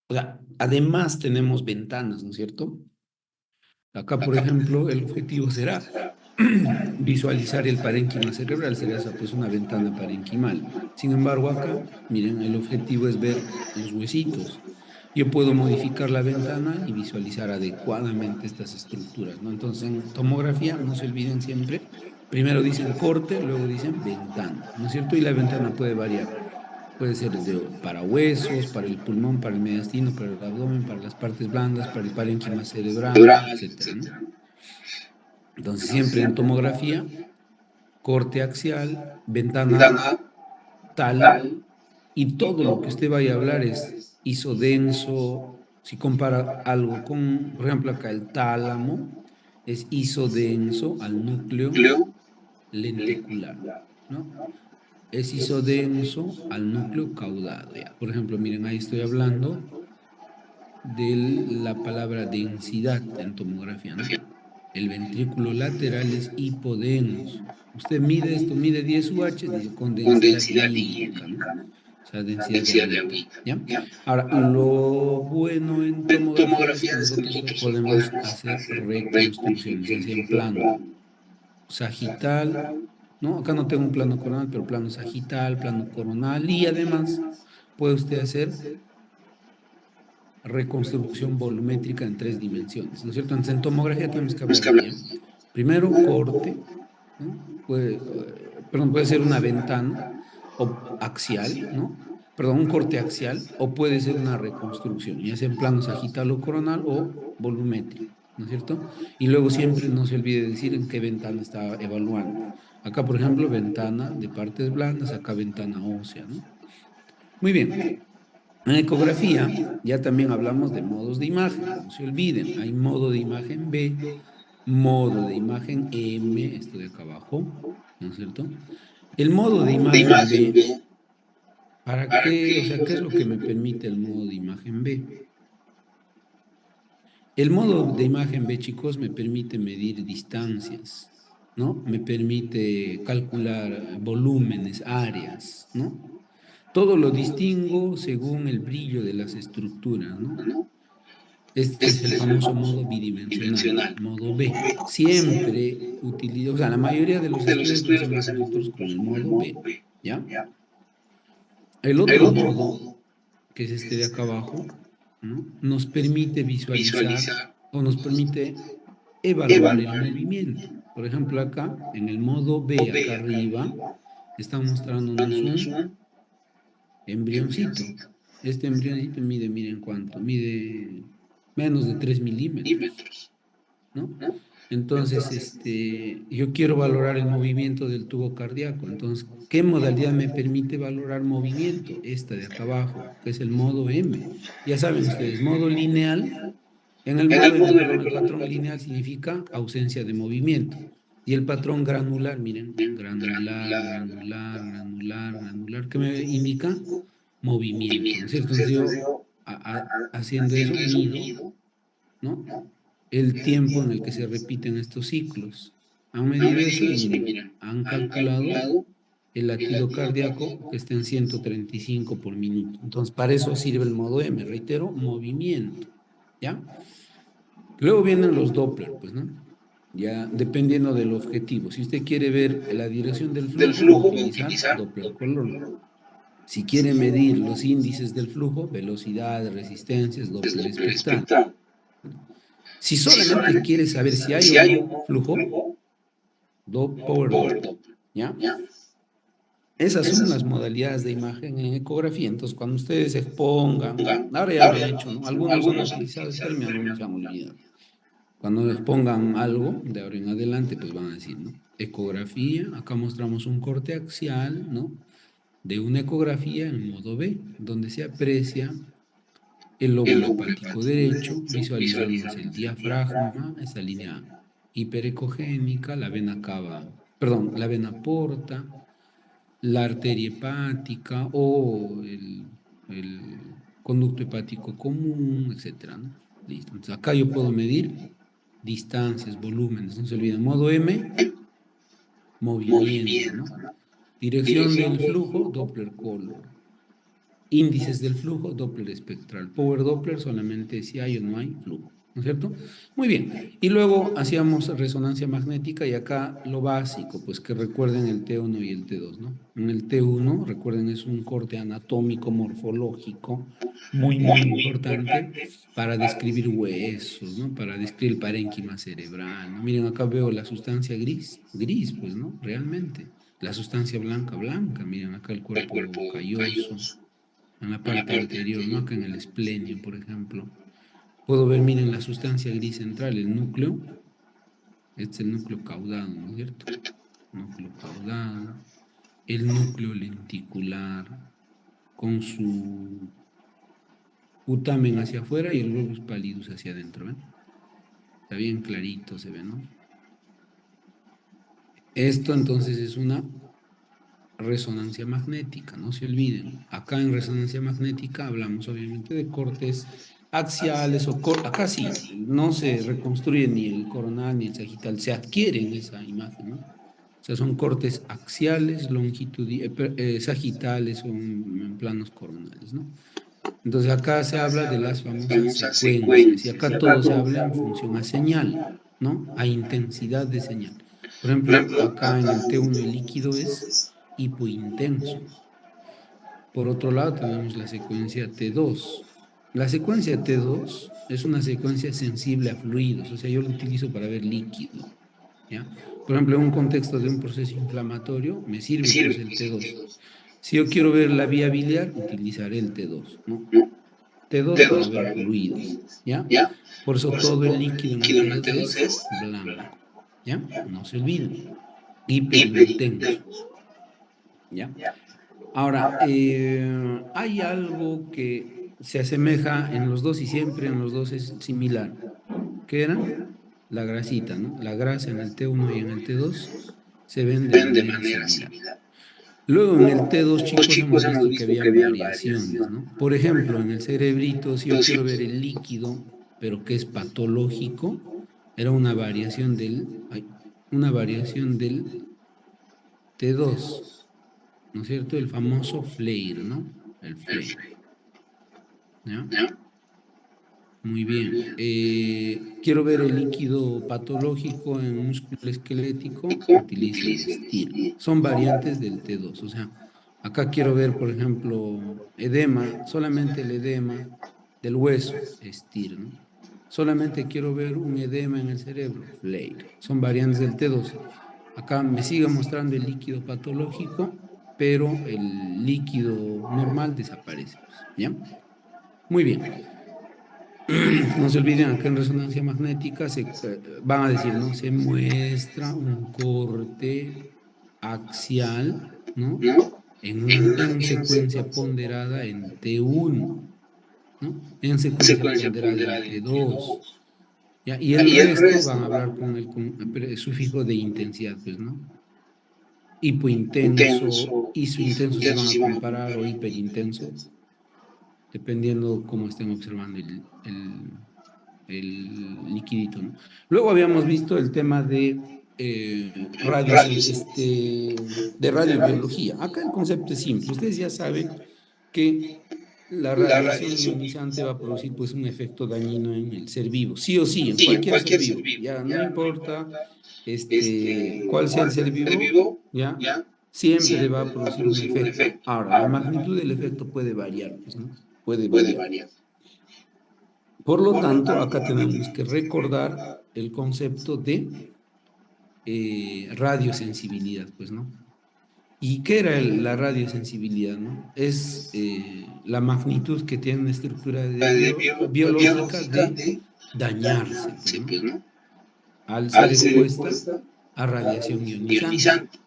O sea, además tenemos ventanas, ¿no es cierto? Acá, por ejemplo, el objetivo será visualizar el parénquima cerebral, será esa, pues una ventana parenquimal. Sin embargo, acá, miren, el objetivo es ver los huesitos. Yo puedo modificar la ventana y visualizar adecuadamente estas estructuras, ¿no? Entonces, en tomografía, no se olviden siempre, primero dicen corte, luego dicen ventana, ¿no es cierto? Y la ventana puede variar. Puede ser para huesos, para el pulmón, para el mediastino, para el abdomen, para las partes blandas, para el parénquima cerebral, etcétera, ¿no? Entonces, siempre en tomografía, corte axial, ventana tal, y todo lo que usted vaya a hablar es isodenso. Si compara algo con, por ejemplo, acá el tálamo, es isodenso al núcleo lenticular, ¿no? Es isodenso al núcleo caudado, ya. Por ejemplo, miren, ahí estoy hablando de la palabra densidad en tomografía, ¿no? El ventrículo lateral es hipodenso. Usted mide esto, mide 10 UH, dice con densidad hídrica, ¿no? O sea, densidad de agüita, ¿ya? Ahora, lo bueno en tomografía es que nosotros podemos hacer reconstrucciones, ya sea en plano sagital, ¿no? Acá no tengo un plano coronal, pero plano sagital, plano coronal, y además puede usted hacer reconstrucción volumétrica en 3 dimensiones, ¿no es cierto? Entonces, en tomografía tenemos que hablar así, ¿ya? Primero, corte, ¿no? Perdón, puede ser una ventana o axial, ¿no? Perdón, un corte axial, o puede ser una reconstrucción, ya sea en plano sagital o coronal o volumétrico, ¿no es cierto? Y luego siempre no se olvide decir en qué ventana está evaluando. Acá, por ejemplo, ventana de partes blandas, acá ventana ósea, ¿no? Muy bien. En ecografía ya también hablamos de modos de imagen, no se olviden, hay modo de imagen B, modo de imagen M, esto de acá abajo, ¿no es cierto? El modo de imagen B, ¿para qué? O sea, ¿qué es lo que me permite el modo de imagen B? El modo de imagen B, chicos, me permite medir distancias, ¿no? Me permite calcular volúmenes, áreas, ¿no? Todo lo distingo según el brillo de las estructuras, ¿no? Este es el famoso modo bidimensional, modo B. Siempre utilizo, o sea, la mayoría de los estudios lo hacemos nosotros con el modo B, ¿ya? El otro modo, que es este de acá abajo, ¿no? Nos permite visualizar o nos permite evaluar el movimiento. Por ejemplo, acá, en el modo B, acá arriba, está mostrándonos un embrioncito. Este embrioncito mide, miren cuánto, mide menos de 3 milímetros, ¿no? Entonces, yo quiero valorar el movimiento del tubo cardíaco. Entonces, ¿qué modalidad me permite valorar movimiento? Esta de acá abajo, que es el modo M. Ya saben ustedes, modo lineal. En el modo M, perdón, el patrón lineal significa ausencia de movimiento. Y el patrón granular, miren, granular, granular, granular, granular, ¿qué me indica? Movimiento, ¿no es cierto? Entonces yo, haciendo eso, mido, ¿no? El tiempo en el que se repiten estos ciclos. Han medido eso y miren, han calculado el latido cardíaco que está en 135 por minuto. Entonces, para eso sirve el modo M, reitero, movimiento, ¿ya? Luego vienen los Doppler, pues, ¿no? Ya dependiendo del objetivo. Si usted quiere ver la dirección del flujo, va a utilizar Doppler color. Si quiere medir los índices del flujo, velocidad, resistencias, Doppler espectral. Si solamente quiere saber si hay o no flujo, Power Doppler, ¿ya? Esas son las modalidades de imagen en ecografía. Entonces, cuando ustedes expongan, ahora ya lo han hecho, ¿no? Algunos han utilizado el término, algunos se han olvidado. Cuando expongan algo de ahora en adelante, pues van a decir, ¿no? Ecografía, acá mostramos un corte axial, ¿no? De una ecografía en modo B, donde se aprecia el lóbulo hepático derecho, visualizándose el diafragma, esa línea hiperecogénica, la vena cava, perdón, la vena porta, la arteria hepática o el conducto hepático común, etcétera, ¿no? Listo. Entonces acá yo puedo medir distancias, volúmenes, no se olviden. Modo M, movimiento, ¿no? Dirección del flujo, Doppler color. índices del flujo, Doppler espectral. Power Doppler solamente si hay o no hay flujo, ¿no es cierto? Muy bien. Y luego hacíamos resonancia magnética y acá lo básico, pues que recuerden el T1 y el T2, ¿no? En el T1, recuerden, es un corte anatómico, morfológico, muy importante para describir huesos, ¿no? Para describir el parénquima cerebral, ¿no? Miren, acá veo la sustancia gris, gris, pues, ¿no? Realmente. La sustancia blanca, blanca. Miren, acá el cuerpo calloso, en la parte anterior, ¿no? Acá en el esplenio, por ejemplo. Puedo ver, miren, la sustancia gris central, el núcleo. Este es el núcleo caudado, ¿no es cierto? Núcleo caudado. El núcleo lenticular con su putamen hacia afuera y el globus pallidus hacia adentro, ¿ven? Está bien clarito, se ve, ¿no? Esto entonces es una resonancia magnética, no se olviden. Acá en resonancia magnética hablamos obviamente de cortes axiales acá sí, no se reconstruye ni el coronal ni el sagital, se adquiere en esa imagen, ¿no? O sea, son cortes axiales, sagitales o en planos coronales, ¿no? Entonces acá se habla de las famosas secuencias y acá todo se habla en función a señal, ¿no? A intensidad de señal. Por ejemplo, acá en el T1 el líquido es hipointenso. Por otro lado tenemos la secuencia T2. La secuencia T2 es una secuencia sensible a fluidos, o sea, yo lo utilizo para ver líquido, ¿ya? Por ejemplo, en un contexto de un proceso inflamatorio, me sirve pues el T2. Si yo quiero ver la vía biliar, utilizaré el T2, ¿no? T2 para ver fluidos, ¿ya? Por eso todo el líquido en el T2 es blanco, ¿ya? No se olviden, hiperintenso, ¿ya? Ahora, hay algo que se asemeja en los dos y siempre en los dos es similar. ¿Qué era? La grasita, ¿no? La grasa en el T1 y en el T2 se ven de manera similar. Luego en el T2, chicos, hemos visto que habían variaciones, ¿no? Por ejemplo, en el cerebrito, si yo quiero ver el líquido, pero que es patológico, era una variación del T2, ¿no es cierto? El famoso FLAIR, ¿no? El FLAIR, ¿ya? Muy bien. Quiero ver el líquido patológico en músculo esquelético, utilizo el STIR. Son variantes del T2. O sea, acá quiero ver, por ejemplo, edema, solamente el edema del hueso, STIR, ¿no? Solamente quiero ver un edema en el cerebro, FLAIR. Son variantes del T2. Acá me sigue mostrando el líquido patológico, pero el líquido normal desaparece, pues, ¿ya? Muy bien. No se olviden, acá en resonancia magnética van a decir, ¿no? Se muestra un corte axial, ¿no? En secuencia ponderada en T1, ¿no? En secuencia ponderada en T2. ¿Ya? Y el resto van a hablar con el sufijo de intensidad, pues, ¿no? Hipointenso, isointenso si van a comparar o hiperintenso, dependiendo cómo estén observando el liquidito, ¿no? Luego habíamos visto el tema de radiobiología. Acá el concepto es simple. Ustedes ya saben que la radiación ionizante va a producir pues un efecto dañino en el ser vivo, sí o sí, en cualquier ser vivo. Ya no importa cuál sea el ser vivo, ya siempre va a producir un efecto. Ahora, la magnitud del efecto puede variar, pues, ¿no? Puede variar. Por lo tanto, acá tenemos que recordar el concepto de radiosensibilidad, pues, ¿no? ¿Y qué era la radiosensibilidad, no? Es la magnitud que tiene una estructura biológica de dañarse, pues, ¿no? Al ser expuesta a radiación ionizante.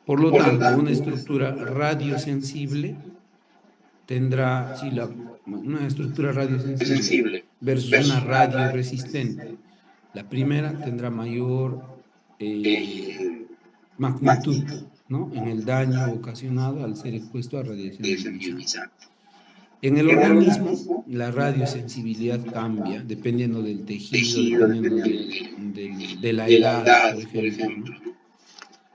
Por lo tanto, una estructura radiosensible tendrá, sí, una estructura radiosensible versus una radioresistente. La primera tendrá mayor magnitud, ¿no? En el daño ocasionado al ser expuesto a radiación ionizante. En el organismo, la radiosensibilidad cambia dependiendo del tejido, dependiendo de la edad, por ejemplo,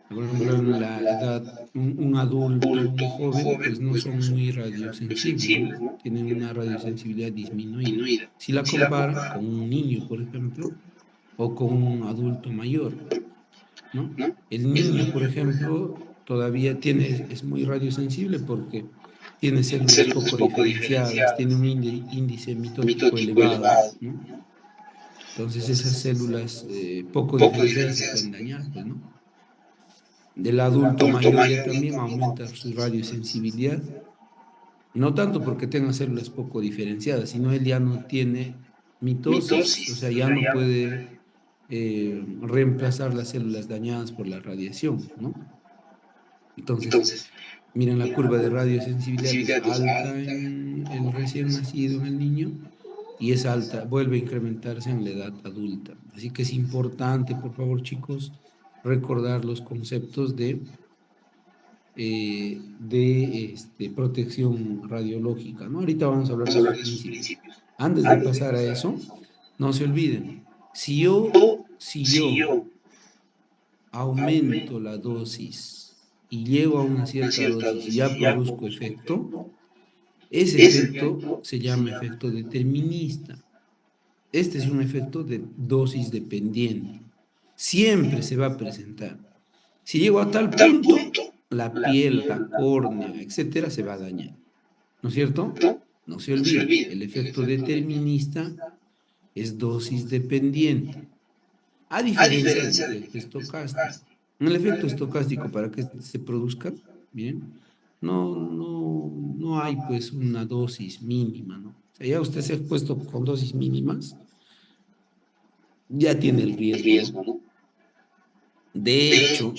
¿no? Por ejemplo, en la edad, un adulto, un joven, pues no son muy radiosensibles, ¿no? Tienen una radiosensibilidad disminuida. Si la compara con un niño, por ejemplo, o con un adulto mayor, ¿no? El niño, por ejemplo, todavía es muy radiosensible porque tiene células poco diferenciadas, tiene un índice mitótico elevado, ¿no? Entonces esas células poco diferenciadas se pueden dañar, pues, ¿no? Del adulto mayor ya también aumenta su radiosensibilidad, no tanto porque tenga células poco diferenciadas, sino él ya no tiene mitosis, o sea, ya no puede reemplazar las células dañadas por la radiación, ¿no? Entonces, miren, la curva de radiosensibilidad es alta en el recién nacido, en el niño, y es alta, vuelve a incrementarse en la edad adulta. Así que es importante, por favor, chicos, recordar los conceptos de protección radiológica, ¿no? Ahorita vamos a hablar de sus principios. Antes de pasar a eso, no se olviden, si yo aumento la dosis y llego a una cierta dosis y ya produzco efecto, ese efecto se llama efecto determinista. Este es un efecto de dosis dependiente. Siempre se va a presentar. Si llego a tal punto, la piel, la córnea, etcétera, se va a dañar. ¿No es cierto? No se olviden, el efecto determinista es dosis dependiente, a diferencia del efecto estocástico. En el efecto estocástico, para que se produzca, bien, no hay pues una dosis mínima, ¿no? O sea, ya usted se ha expuesto con dosis mínimas, ya tiene el riesgo, ¿no? De hecho,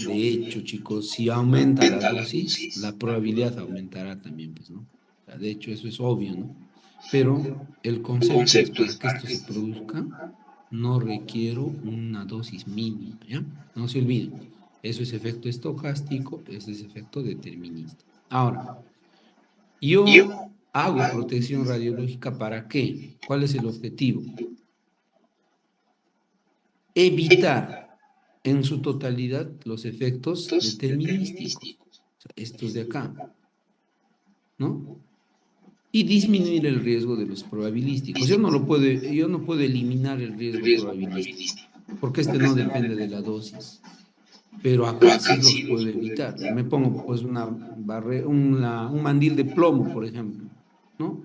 chicos, si aumenta la dosis, la probabilidad aumentará también, pues, ¿no? O sea, de hecho, eso es obvio, ¿no? Pero el concepto es, para que esto se produzca, no requiero una dosis mínima, ¿ya? No se olviden. Eso es efecto estocástico, eso es efecto determinista. Ahora, yo hago protección radiológica, ¿para qué? ¿Cuál es el objetivo? Evitar en su totalidad los efectos determinísticos, o sea, estos de acá, ¿no? Y disminuir el riesgo de los probabilísticos. Yo no puedo eliminar el riesgo probabilístico, porque este no depende de la dosis, pero acá sí los puedo evitar. Me pongo pues un mandil de plomo, por ejemplo, ¿no?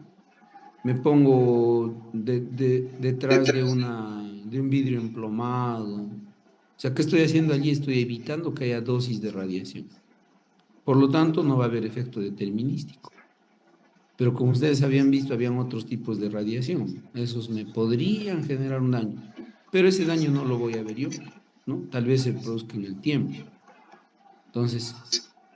Me pongo detrás de un vidrio emplomado. O sea, ¿qué estoy haciendo allí? Estoy evitando que haya dosis de radiación. Por lo tanto, no va a haber efecto determinístico. Pero como ustedes habían visto, habían otros tipos de radiación. Esos me podrían generar un daño. Pero ese daño no lo voy a ver yo, ¿no? Tal vez se produzca en el tiempo. Entonces,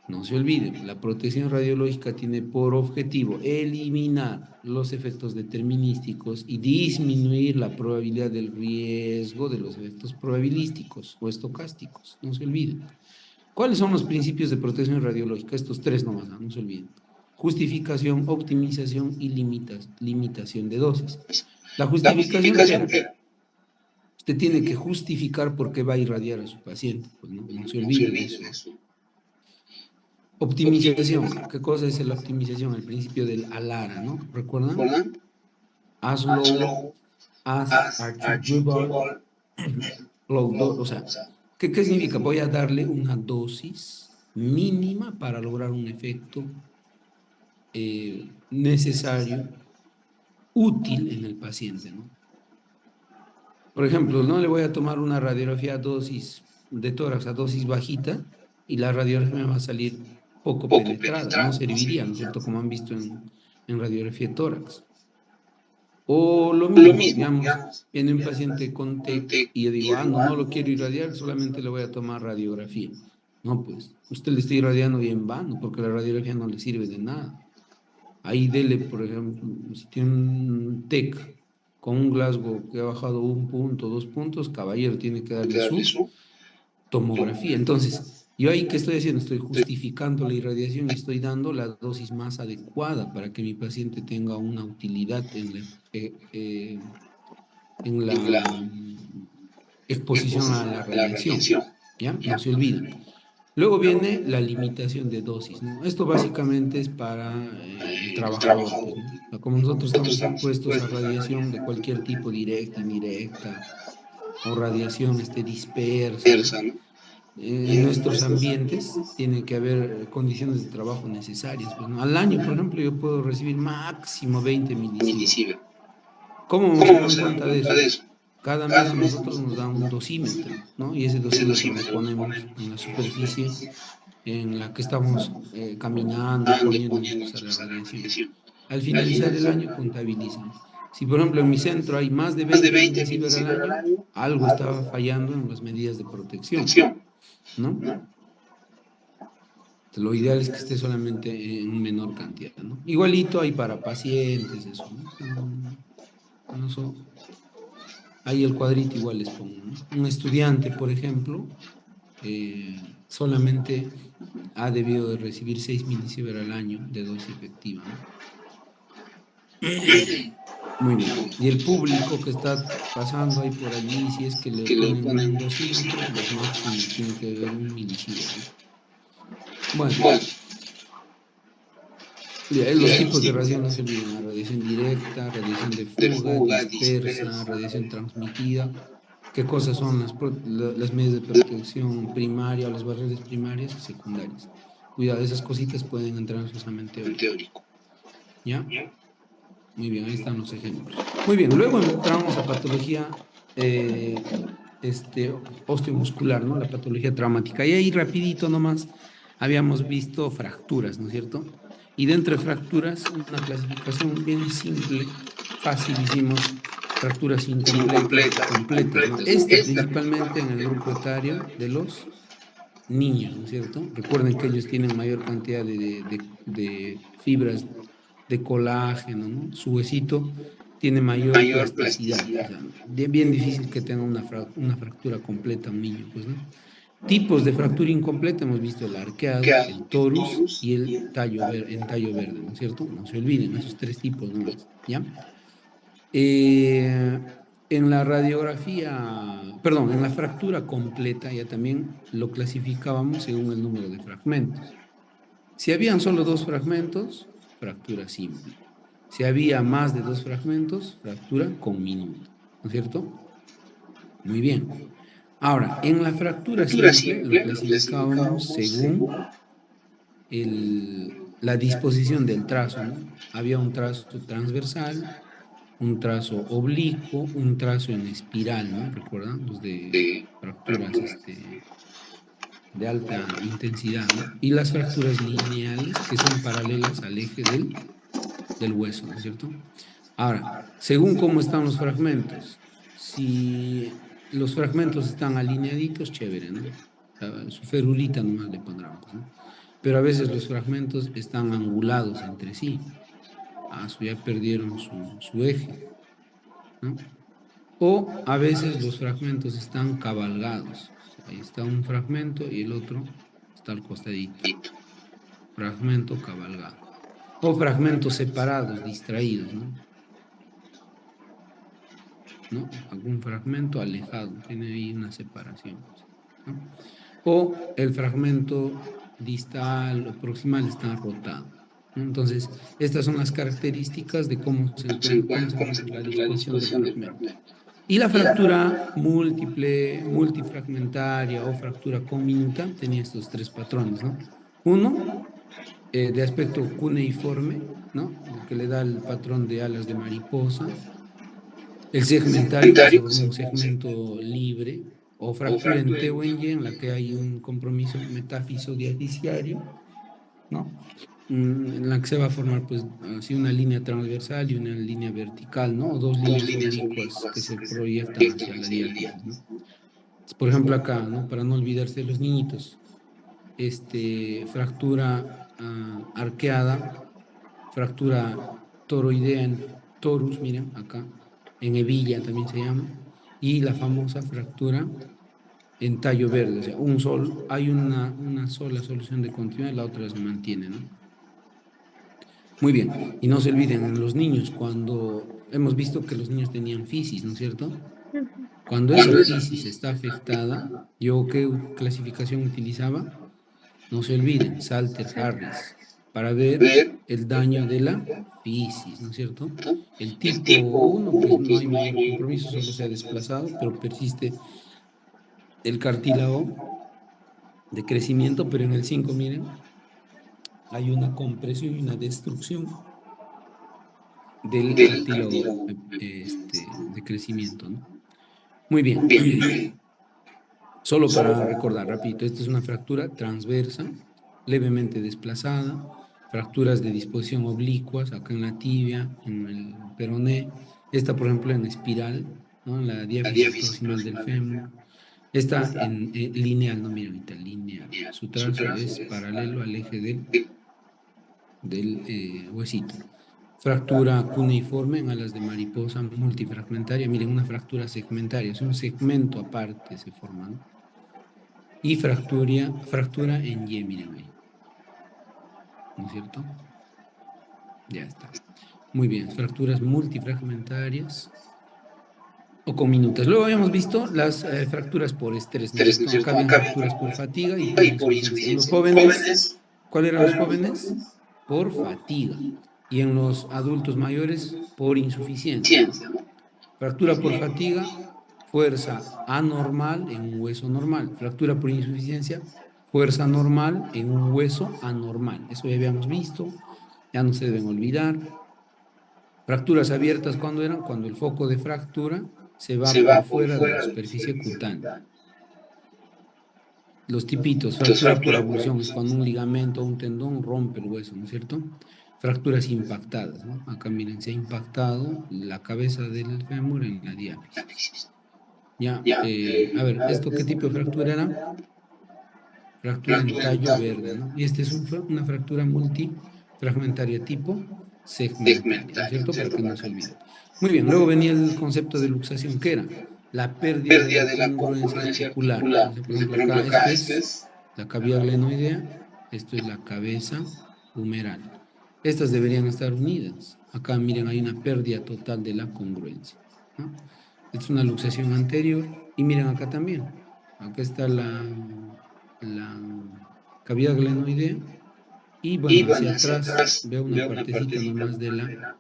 no se olviden, la protección radiológica tiene por objetivo eliminar los efectos determinísticos y disminuir la probabilidad del riesgo de los efectos probabilísticos o estocásticos. No se olviden. ¿Cuáles son los principios de protección radiológica? Estos tres nomás, no se olviden. Justificación, optimización y limitación de dosis. La justificación, ¿qué era? Usted tiene que justificar por qué va a irradiar a su paciente. Pues no se olvide de eso. Optimización. ¿Qué cosa es la optimización? El principio del ALARA, ¿no? ¿Recuerdan? As low as achievable o sea, ¿qué significa? Voy a darle una dosis mínima para lograr un efecto necesario, útil en el paciente, ¿no? Por ejemplo, no le voy a tomar una radiografía a dosis de tórax a dosis bajita y la radiografía me va a salir poco penetrada, no serviría, ¿no es cierto? Como han visto en radiografía de tórax. O lo mismo, digamos, viene un paciente con TEC y yo digo, no lo quiero irradiar, solamente le voy a tomar radiografía. No, pues, usted le está irradiando y en vano, porque la radiografía no le sirve de nada. Ahí dele, por ejemplo, si tiene un TEC con un Glasgow que ha bajado 1 punto, 2 puntos, caballero, tiene que darle su tomografía. Entonces, yo ahí, ¿qué estoy haciendo? Estoy justificando la irradiación y estoy dando la dosis más adecuada para que mi paciente tenga una utilidad en la exposición a la radiación. ¿Ya? No se olviden. Luego viene la limitación de dosis, ¿no? Esto básicamente es para el trabajador, pues, ¿no? O sea, como nosotros estamos expuestos a radiación de cualquier tipo, directa, indirecta, o radiación dispersa, ¿no? En nuestros ambientes tiene que haber condiciones de trabajo necesarias, pues, ¿no? Al año, por ejemplo, yo puedo recibir máximo 20 milisievert. ¿Cómo se dan cuenta de eso? Cada mes a nosotros nos dan un dosímetro, ¿no? Y ese dosímetro nos ponemos en la superficie en la que estamos caminando, exponiéndonos pues, a la radiación. Al finalizar el año contabilizan. Si por ejemplo en mi centro hay más de 20 milisievert al año, algo estaba fallando en las medidas de protección, ¿no? Lo ideal es que esté solamente en menor cantidad, ¿no? Igualito hay para pacientes, eso, ¿no? O sea, ahí el cuadrito igual les pongo, ¿no? Un estudiante, por ejemplo, solamente ha debido de recibir 6 milisievert al año de dosis efectiva, ¿no? Muy bien. Y el público que está pasando ahí por allí, si es que le ponen un dosímetro, pues máximo tiene que haber un milisievert, ¿no? Bueno, los tipos de radiación no se olviden, la radiación directa, radiación de fuga, dispersa, radiación transmitida. ¿Qué cosas son las medidas de protección primaria o las barreras primarias y secundarias? Cuidado, esas cositas pueden entrar en su examen teórico. ¿Ya? Muy bien, ahí están los ejemplos. Muy bien, luego entramos a patología osteomuscular, ¿no? La patología traumática. Y ahí rapidito nomás habíamos visto fracturas, ¿no es cierto? Y dentro de fracturas, una clasificación bien simple, fácil, hicimos fracturas incompletas y completas, ¿no? Esta principalmente en el grupo etario de los niños, ¿no es cierto? Recuerden que ellos tienen mayor cantidad de fibras de colágeno, ¿no? Su huesito tiene mayor plasticidad, o sea, bien difícil que tenga una fractura completa un niño, pues, ¿no? Tipos de fractura incompleta hemos visto el arqueado, el torus y el en tallo verde, ¿no es cierto? No se olviden, esos tres tipos nomás, ¿ya? Eh, en la radiografía, perdón, en la fractura completa ya también lo clasificábamos según el número de fragmentos. Si habían solo dos fragmentos, fractura simple. Si había más de dos fragmentos, fractura con minuto, ¿no es cierto? Muy bien. Ahora, en la fractura simple lo clasificábamos según la disposición del trazo, ¿no? Había un trazo transversal, un trazo oblicuo, un trazo en espiral, ¿no? ¿Recuerdan? Los de fracturas de alta intensidad, ¿no? Y las fracturas lineales, que son paralelas al eje del hueso, ¿no es cierto? Ahora, según cómo están los fragmentos, si los fragmentos están alineaditos, chévere, ¿no? Su ferulita nomás le pondrán, pues, ¿no? Pero a veces los fragmentos están angulados entre sí. Ya perdieron su eje, ¿no? O a veces los fragmentos están cabalgados. O sea, ahí está un fragmento y el otro está al costadito. Fragmento cabalgado. O fragmentos separados, distraídos, ¿no? ¿No? Algún fragmento alejado, tiene ahí una separación, ¿no? O el fragmento distal o proximal está rotado, ¿no? Entonces, estas son las características de cómo se encuentra la disposición del fragmento. Y la fractura múltiple, multifragmentaria o fractura comminuta tenía estos tres patrones, ¿no? Uno, de aspecto cuneiforme, ¿no? El que le da el patrón de alas de mariposa. El segmentario, que se forma un segmento libre, o fractura en T o en Y, en la que hay un compromiso metáfiso diafisiario, ¿no? En la que se va a formar, pues, así una línea transversal y una línea vertical, ¿no? O dos líneas oblicuas que se proyectan hacia la diáfisis, ¿no? Por ejemplo, acá, ¿no? Para no olvidarse de los niñitos, fractura arqueada, fractura toroidea en torus, miren, acá, en hebilla también se llama, y la famosa fractura en tallo verde, o sea, hay una sola solución de continuidad, la otra se mantiene, ¿no? Muy bien, y no se olviden, en los niños, cuando hemos visto que los niños tenían fisis, ¿no es cierto? Cuando esa fisis está afectada, ¿yo qué clasificación utilizaba? No se olviden, Salter Harris, para ver el daño de la fisis, ¿no es cierto? El tipo 1, pues no hay mayor compromiso, solo se ha desplazado, pero persiste el cartílago de crecimiento, pero en el 5, miren, hay una compresión y una destrucción del cartílago de crecimiento, ¿no? Muy bien. Solo para recordar, rapidito, esta es una fractura transversa, levemente desplazada, fracturas de disposición oblicuas, acá en la tibia, en el peroné, esta, por ejemplo, en espiral, ¿no? En la diáfisis proximal del fémur, esta en lineal, no, mira ahorita, lineal. Su trazo es paralelo al eje del huesito. Fractura cuneiforme en alas de mariposa multifragmentaria. Miren, una fractura segmentaria, es un segmento aparte se forma, ¿no? Y fractura en Y, miren ahí, ¿no es cierto? Ya está. Muy bien, fracturas multifragmentarias o comminutas. Luego habíamos visto las fracturas por estrés, ¿no es cierto? Acá habían fracturas por fatiga y por insuficiencia. En los jóvenes, ¿cuáles eran los jóvenes? Por fatiga. Y en los adultos mayores, por insuficiencia, ¿no? Fractura por fatiga, fuerza anormal en un hueso normal. Fractura por insuficiencia, fuerza normal en un hueso anormal. Eso ya habíamos visto, ya no se deben olvidar. Fracturas abiertas, ¿cuándo eran? Cuando el foco de fractura se va por fuera de la superficie cutánea. Los tipitos, fractura por abulsión, es cuando un ligamento o un tendón rompe el hueso, ¿no es cierto? Fracturas impactadas, ¿no? Acá miren, se ha impactado la cabeza del fémur en la diáfisis. Ya, a ver, ¿esto qué tipo de fractura era? Fractura en tallo verde, ¿no? Y esta es una fractura multifragmentaria tipo segmentaria, ¿no es cierto? Para que no se olviden. Muy bien, luego venía el concepto de luxación, ¿qué era? La pérdida de la congruencia articular. Entonces, por ejemplo, acá esto es la cavidad glenoidea, esto es la cabeza humeral. Estas deberían estar unidas. Acá, miren, hay una pérdida total de la congruencia, ¿no? Esta es una luxación anterior. Y miren acá también. Acá está la cavidad glenoidea y bueno, hacia atrás veo una partecita nomás de la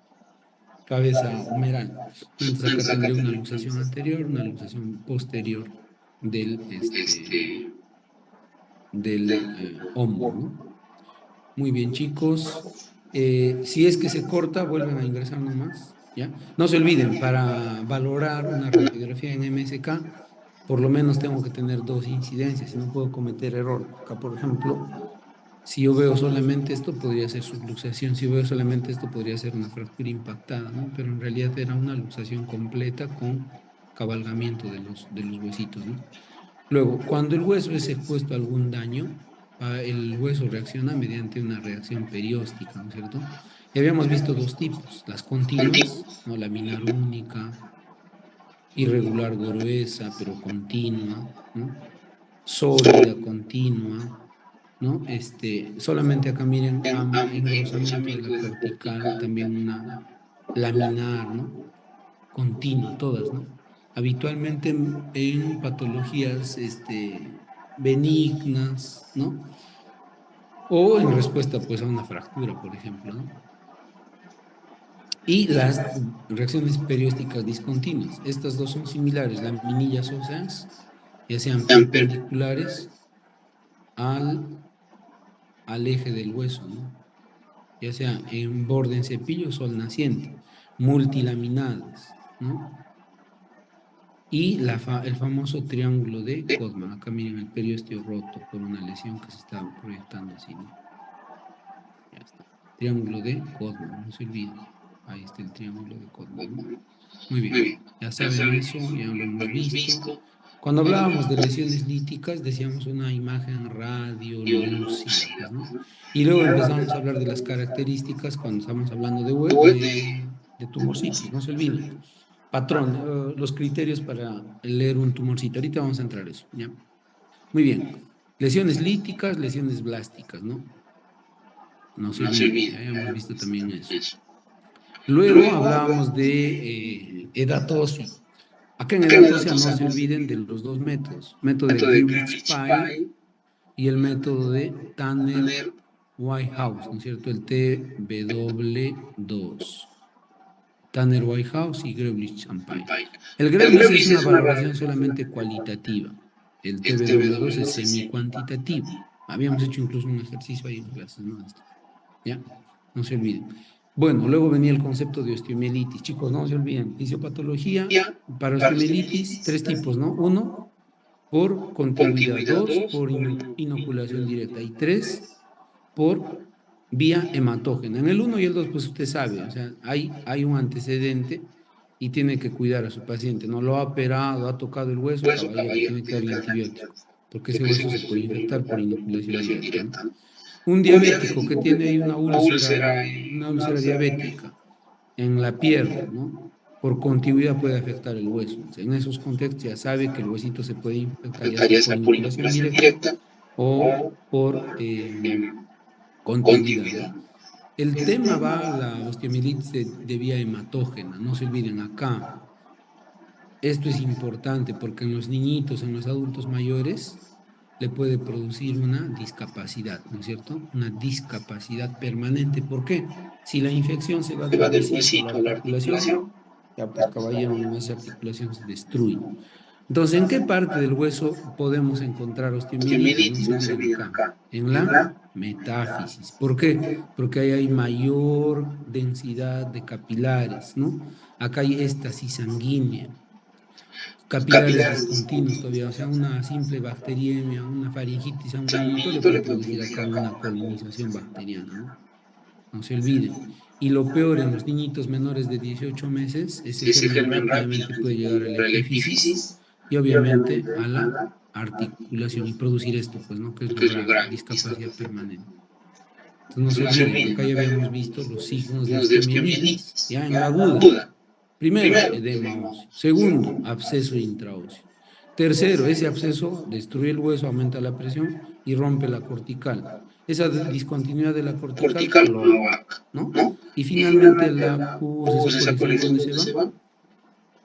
cabeza humeral. Entonces acá tendría una luxación anterior, una luxación posterior del, del hombro, ¿no? Muy bien, chicos. Si es que se corta, vuelven a ingresar nomás, ¿ya? No se olviden, para valorar una radiografía en MSK, por lo menos tengo que tener dos incidencias, si no puedo cometer error. Acá, por ejemplo, si yo veo solamente esto, podría ser subluxación. Si yo veo solamente esto, podría ser una fractura impactada, ¿no? Pero en realidad era una luxación completa con cabalgamiento de los huesitos, ¿no? Luego, cuando el hueso es expuesto a algún daño, el hueso reacciona mediante una reacción perióstica, ¿no es cierto? Y habíamos visto dos tipos, las continuas, ¿no? Laminar única, irregular gruesa, pero continua, ¿no? Sólida, continua, ¿no? Solamente acá miren, engrosamiento de la cortical, también una laminar, ¿no? Continua, todas, ¿no? Habitualmente en patologías benignas, ¿no? O en respuesta pues a una fractura, por ejemplo, ¿no? Y las reacciones periósticas discontinuas. Estas dos son similares, laminillas óseas, ya sean perpendiculares al eje del hueso, ¿no? Ya sea en borde en cepillo o sol naciente, multilaminadas, ¿no? Y el famoso triángulo de Codman. Acá miren el periósteo roto por una lesión que se está proyectando así, ¿no? Ya está. Triángulo de Codman, no se olviden. Ahí está el triángulo de Codman, ¿no? Muy bien, ya saben eso, ya lo hemos visto. Cuando hablábamos de lesiones líticas, decíamos una imagen radiolúcida, pues, ¿no? Y luego empezamos a hablar de las características cuando estamos hablando de tumorcitos, no se olviden. Patrón, los criterios para leer un tumorcito. Ahorita vamos a entrar a eso, ¿ya? Muy bien. Lesiones líticas, lesiones blásticas, ¿no? No se olviden, ya hemos visto también eso. Luego hablábamos de edad ósea. Acá en edad ósea no se olviden de los dos métodos. Método de Greenwich-Pye y el método de Tanner-Whitehouse, ¿no es cierto? El TW2. Tanner-Whitehouse y Greulich-Champagne. El Greulich es una valoración solamente cualitativa. El TW2 es semi-cuantitativo. Habíamos hecho incluso un ejercicio ahí en clases, ¿no? ¿Ya? No se olviden. Bueno, luego venía el concepto de osteomielitis. Chicos, no se olviden. Fisiopatología para osteomielitis, tres tipos, ¿no? Uno, por contigüidad. Dos, por inoculación directa. Y tres, por vía hematógena. En el 1 y el 2, pues usted sabe, o sea, hay un antecedente y tiene que cuidar a su paciente. No lo ha operado, ha tocado el hueso, caballero, tiene que darle antibiótico, porque ese hueso se puede infectar por inoculación directa, ¿no? Un diabético que tiene ahí una úlcera diabética en la pierna, ¿no? Por contigüidad puede afectar el hueso. En esos contextos ya sabe que el huesito se puede infectar ya sea por inoculación directa o por contigüidad, ¿no? El tema va a la osteomielitis de vía hematógena, no se olviden acá. Esto es importante porque en los niñitos, en los adultos mayores, le puede producir una discapacidad, ¿no es cierto? Una discapacidad permanente. ¿Por qué? Si la infección se va del huesito a la articulación, ya pues caballero, esa articulación se destruye. Entonces, ¿en qué parte del hueso podemos encontrar osteomielitis? No se olviden acá, en la metáfisis. ¿Por qué? Porque ahí hay mayor densidad de capilares, ¿no? Acá hay éstasis sanguínea, capilares discontinuos todavía, o sea, una simple bacteriemia, una faringitis a un niñito le puede producir acá una colonización bacteriana, ¿no? No se olviden. Y lo peor en los niñitos menores de 18 meses, ese germen rápidamente puede llegar a la epífisis y obviamente a la articulación y producir esto, pues, ¿no? Que es lo grave, discapacidad permanente. Entonces no se olviden, acá ya habíamos visto los signos de osteomielitis, ya en la aguda. Primero, edema óseo. Segundo, absceso intraóseo. Tercero, ese absceso destruye el hueso, aumenta la presión y rompe la cortical. Esa discontinuidad de la cortical, cloaca, ¿no? Y finalmente la pus, esa colección, ¿dónde se va?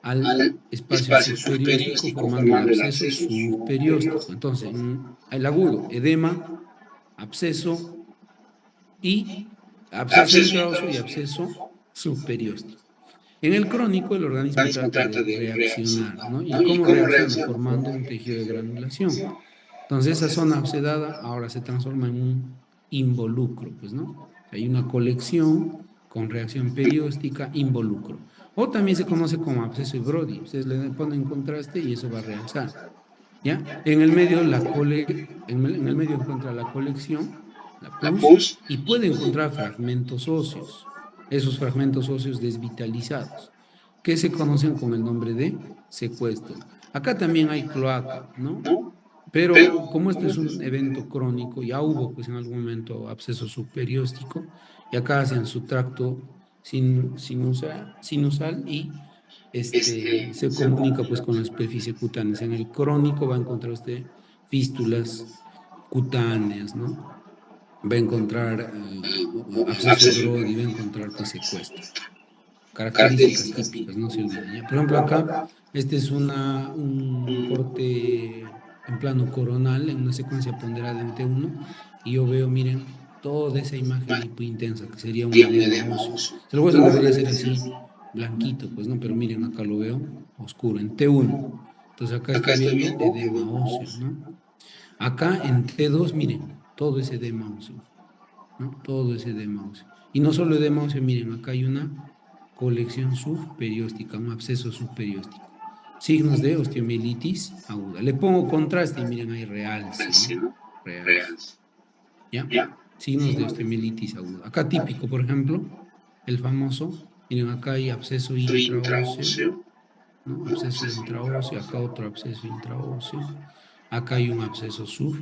Al espacio subperióstico formando el absceso subperióstico. Entonces, en el agudo, edema, absceso y absceso intraóseo y absceso subperióstico. En el crónico, el organismo trata de reaccionar, ¿no? ¿Y cómo reacciona? Formando un tejido de granulación. Entonces, esa zona obsedada ahora se transforma en un involucro, pues, ¿no? Hay una colección con reacción perióstica, involucro. O también se conoce como absceso y Brody. Ustedes le ponen contraste y eso va a realzar, ¿ya? En el medio, en el medio encuentra la colección, la pus, y puede encontrar fragmentos óseos, esos fragmentos óseos desvitalizados, que se conocen con el nombre de secuestro. Acá también hay cloaca, ¿no? Pero como esto es un evento crónico, ya hubo pues en algún momento absceso subperióstico, y acá hacen su tracto sinusal y se comunica pues con la superficie cutánea. En el crónico va a encontrar usted fístulas cutáneas, ¿no? Va a encontrar absceso de Brody, va a encontrar pues secuestro. Características típicas, no se olviden. ¿Ya? Por ejemplo, acá, este es un corte en plano coronal, en una secuencia ponderada en T1, y yo veo, miren, toda esa imagen hipointensa, que sería un edema óseo. El hueso debería ser así, blanquito, pues no, pero miren, acá lo veo oscuro, en T1. Entonces acá estoy viendo edema óseo, ¿no? Acá en T2, miren, todo ese edema óseo, ¿no? Todo ese edema óseo. Y no solo edema óseo, miren, acá hay una colección subperióstica, un absceso subperióstico. Signos de osteomielitis aguda. Le pongo contraste y miren, hay realce, ¿no? Realce. ¿Ya? Signos de osteomielitis aguda. Acá típico, por ejemplo, el famoso, miren, acá hay absceso intraóseo, ¿no? Absceso intraóseo, acá otro absceso intraóseo, acá hay un absceso sub